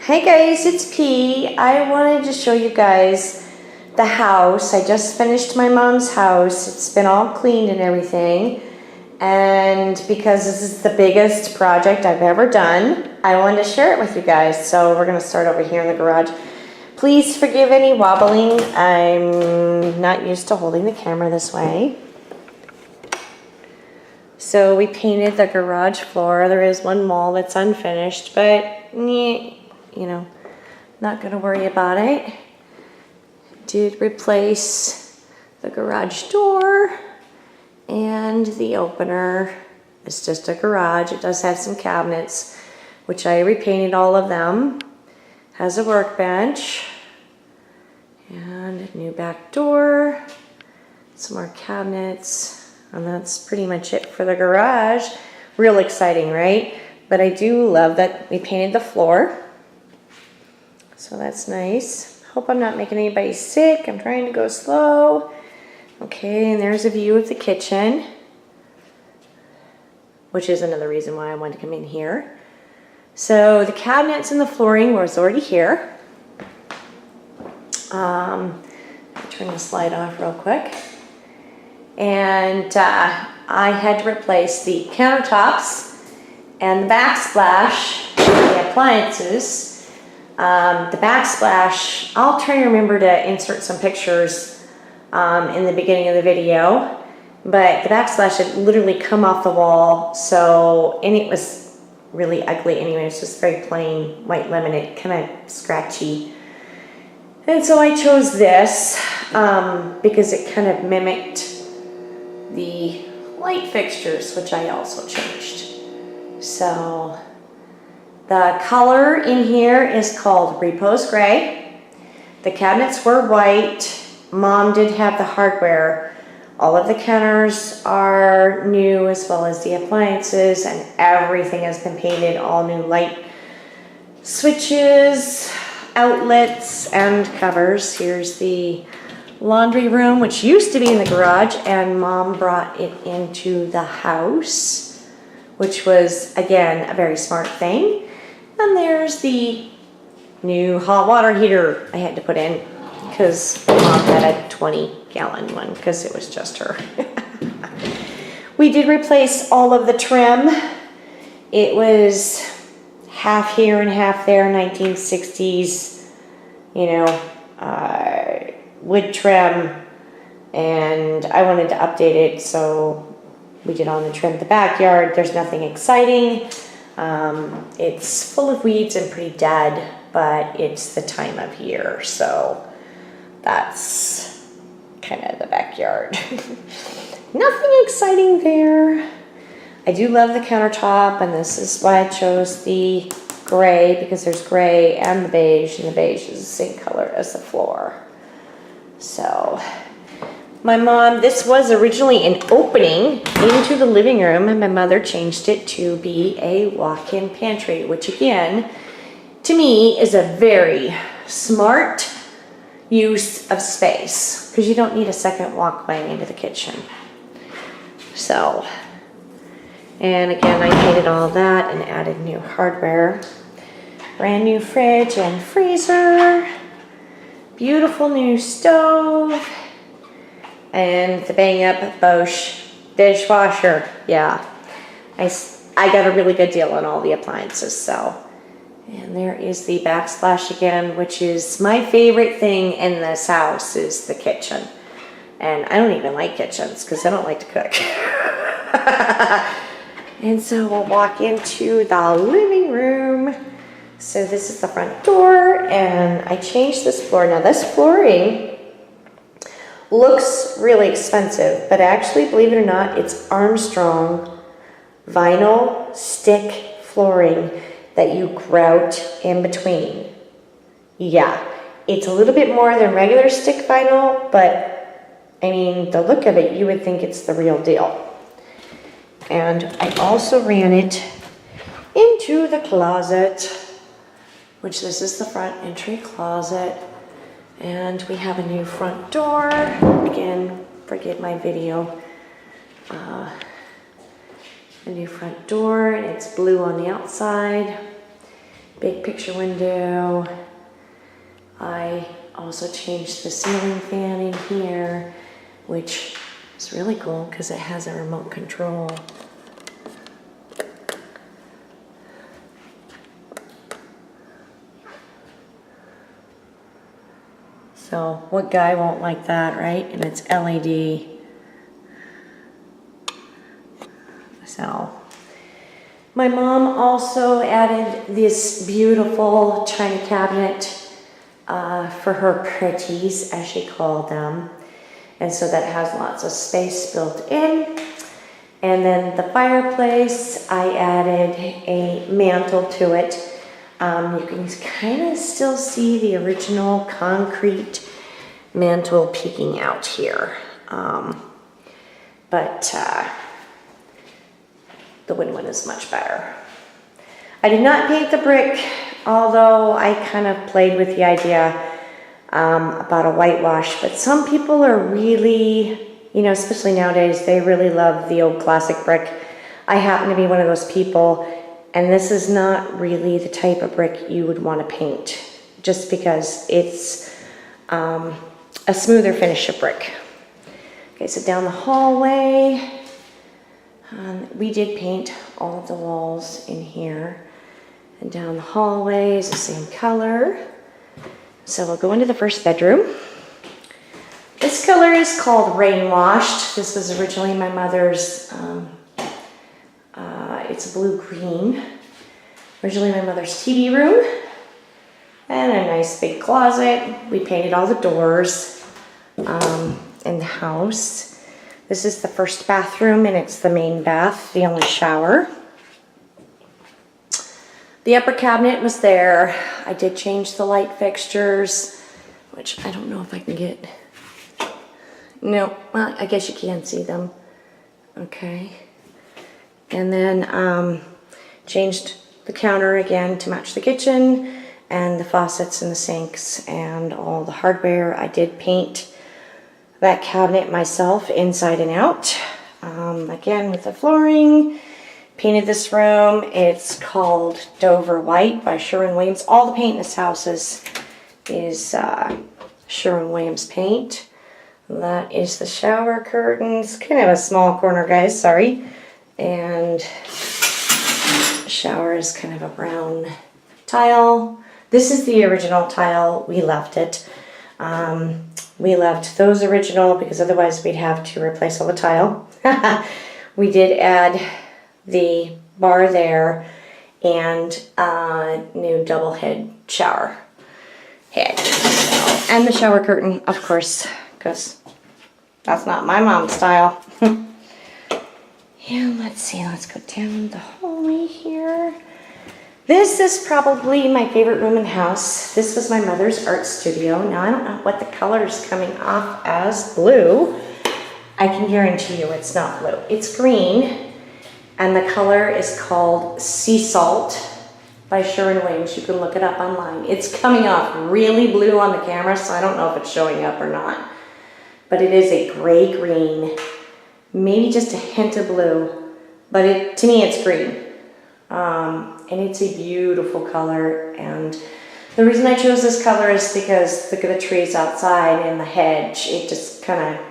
Hey guys, it's P. I wanted to show you guys the house. I just finished my mom's house. It's been all cleaned and everything. And because this is the biggest project I've ever done, I wanted to share it with you guys. So we're going to start over here in the garage. Please forgive any wobbling. I'm not used to holding the camera this way. So we painted the garage floor. There is one wall that's unfinished, but you know, not going to worry about it. Did replace the garage door and the opener. It's just a garage. It does have some cabinets, which I repainted all of them. Has a workbench and a new back door, some more cabinets, and that's pretty much it for the garage. Real exciting, right? But I do love that we painted the floor. So that's nice. Hope I'm not making anybody sick. I'm trying to go slow. Okay, and there's a view of the kitchen, which is another reason why I wanted to come in here. So the cabinets and the flooring was already here. Let me turn the slide off real quick. And I had to replace the countertops and the backsplash, the appliances. The backsplash, I'll try to remember to insert some pictures in the beginning of the video, but the backsplash had literally come off the wall, so, and it was really ugly anyway. It's just very plain white laminate, kind of scratchy. And so I chose this because it kind of mimicked the light fixtures, which I also changed. So the color in here is called Repose Gray. The cabinets were white. Mom did have the hardware. All of the counters are new, as well as the appliances, and everything has been painted, all new light switches, outlets, and covers. Here's the laundry room, which used to be in the garage, and Mom brought it into the house, which was, again, a very smart thing. And there's the new hot water heater I had to put in because Mom had a 20-gallon one because it was just her. We did replace all of the trim. It was half here and half there, 1960s, you know, wood trim. And I wanted to update it, so we did all the trim. The backyard, there's nothing exciting. It's full of weeds and pretty dead, but it's the time of year, so that's kind of the backyard. Nothing exciting there. I do love the countertop, and this is why I chose the gray, because there's gray and the beige is the same color as the floor. So my mom, this was originally an opening into the living room, and my mother changed it to be a walk-in pantry, which again, to me, is a very smart use of space, because you don't need a second walkway into the kitchen. So, and again, I painted all that and added new hardware. Brand new fridge and freezer. Beautiful new stove. And the bang up Bosch dishwasher. Yeah, I got a really good deal on all the appliances. So, and there is the backsplash again, which is my favorite thing in this house is the kitchen. And I don't even like kitchens because I don't like to cook. And so we'll walk into the living room. So this is the front door, and I changed this floor. Now this flooring looks really expensive, but actually, believe it or not, it's Armstrong vinyl stick flooring that you grout in between. Yeah, it's a little bit more than regular stick vinyl, but I mean, the look of it, you would think it's the real deal. And I also ran it into the closet, which this is the front entry closet. And we have a new front door. Again, forgive my video. A new front door, and it's blue on the outside. Big picture window. I also changed the ceiling fan in here, which is really cool because it has a remote control. So what guy won't like that, right? And it's LED. So my mom also added this beautiful china cabinet for her pretties, as she called them. And so that has lots of space built in. And then the fireplace, I added a mantle to it. You can kind of still see the original concrete mantle peeking out here. But the wood one is much better. I did not paint the brick, although I kind of played with the idea about a whitewash. But some people are really, you know, especially nowadays, they really love the old classic brick. I happen to be one of those people, and this is not really the type of brick you would want to paint, just because it's a smoother finish of brick. Okay, so down the hallway, we did paint all of the walls in here. And down the hallway is the same color. So we'll go into the first bedroom. This color is called Rain Washed. This was originally my mother's, it's blue-green. Originally my mother's TV room. And a nice big closet. We painted all the doors in the house. This is the first bathroom, and it's the main bath, the only shower. The upper cabinet was there. I did change the light fixtures, which I don't know if I can get. No, well, I guess you can see them. Okay. And then changed the counter again to match the kitchen, and the faucets and the sinks and all the hardware. I did paint that cabinet myself inside and out. Again with the flooring. Painted this room. It's called Dover White by Sherwin-Williams. All the paint in this house is Sherwin-Williams paint. That is the shower curtains. Kind of a small corner, guys, sorry. And shower is kind of a brown tile. This is the original tile. We left it. We left those original because otherwise we'd have to replace all the tile. We did add the bar there and a new double head shower head. So, and the shower curtain, of course, because that's not my mom's style. And let's see, let's go down the hallway here. This is probably my favorite room in the house. This was my mother's art studio. Now I don't know what the color is coming off as blue. I can guarantee you it's not blue. It's green, and the color is called Sea Salt by Sherwin-Williams. You can look it up online. It's coming off really blue on the camera, so I don't know if it's showing up or not. But it is a gray-green, maybe just a hint of blue, but to me it's green. And it's a beautiful color, and the reason I chose this color is because look at the trees outside and the hedge. It just kind of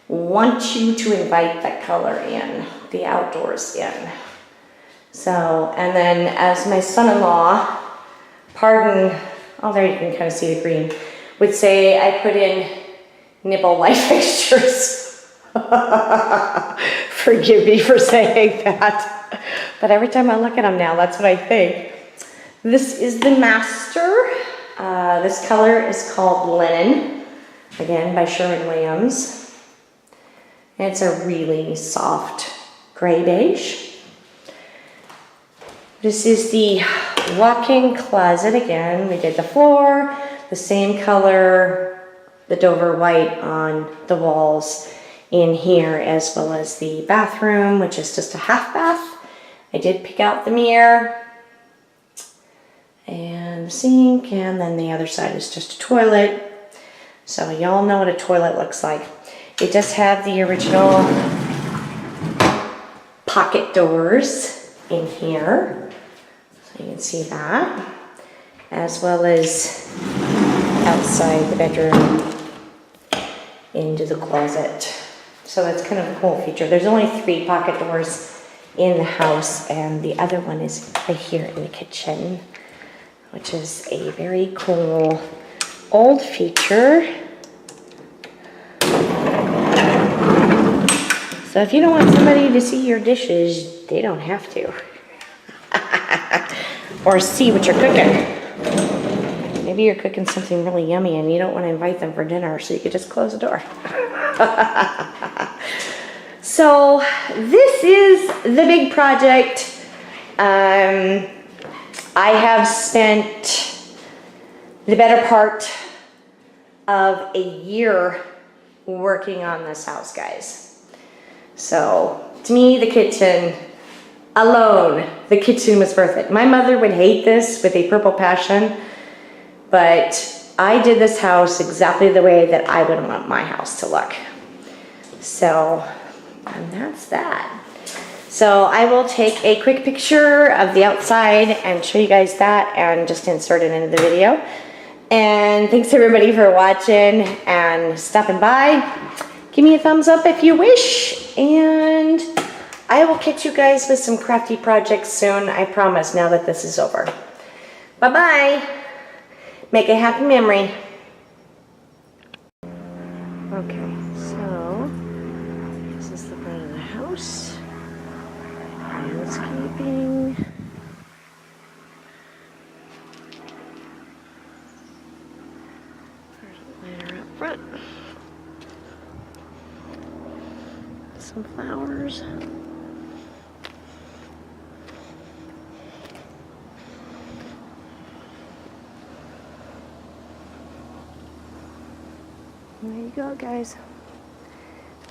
wants you to invite that color in, the outdoors in. So, and then as my son-in-law, pardon, oh there you can kind of see the green, would say I put in nipple light fixtures. Forgive me for saying that. But every time I look at them now, that's what I think. This is the master. This color is called Linen, again by Sherwin-Williams. And it's a really soft gray beige. This is the walk-in closet again. We did the floor, the same color, the Dover white on the walls in here, as well as the bathroom, which is just a half bath. I did pick out the mirror and the sink, and then the other side is just a toilet. So y'all know what a toilet looks like. It does have the original pocket doors in here. So You can see that, as well as outside the bedroom into the closet. So that's kind of a cool feature. There's only 3 pocket doors in the house, and the other one is right here in the kitchen, which is a very cool old feature. So if you don't want somebody to see your dishes, they don't have to. Or see what you're cooking. Maybe you're cooking something really yummy and you don't want to invite them for dinner, so you could just close the door. So this is the big project. I have spent the better part of a year working on this house, guys. So to me, the kitchen alone, the kitchen was worth it. My mother would hate this with a purple passion, but I did this house exactly the way that I would want my house to look. So, and that's that. So I will take a quick picture of the outside and show you guys that and just insert it into the video. And thanks everybody for watching and stopping by. Give me a thumbs up if you wish, and I will catch you guys with some crafty projects soon, I promise, now that this is over. Bye-bye. Make a happy memory. Okay, so this is the front of the house. Landscaping. There's a ladder up front. Some flowers. There you go, guys.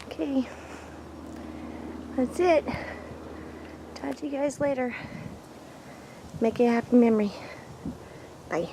Okay, that's it. Talk to you guys later. Make it a happy memory. Bye.